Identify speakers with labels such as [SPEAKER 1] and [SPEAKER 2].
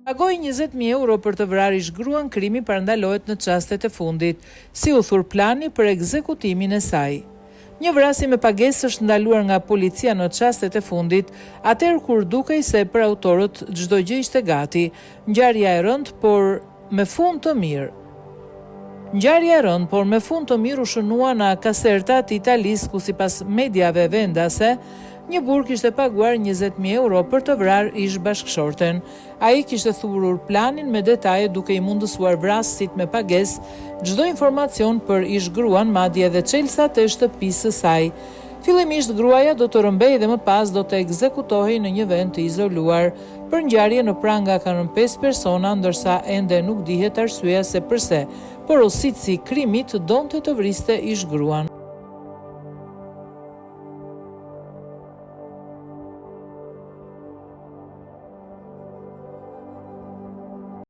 [SPEAKER 1] Pagoi 20.000 euro për të vrarë ish-gruan, krimi parandalohet në çastet e fundit, si u thur plani për ekzekutimin e saj. Një vrasje me pagesë është ndaluar nga policia në çastet e fundit, atëherë kur dukej se për autorët çdo gjë ishte gati. Ngjarja e rëndë, por me fund të mirë. Ngjarja e rëndë, por me fund të mirë u shënua në Caserta të Italisë, ku sipas mediave vendase, një burr kishte paguar 20.000 euro për të vrarë ish-bashkëshorten. Ai kishte thurur planin me detaje duke i mundësuar vrasësit me pagesë çdo informacion për ish-gruan, madje edhe çelsat e shtëpisë së saj. Fillimisht gruaja do të rëmbej dhe më pas do të ekzekutohej në një vend të izoluar. Për ngjarje në pranga kanë 5 persona, ndërsa ende nuk dihet arsyeja se pse porositësi i krimit donte të vriste ish-gruan.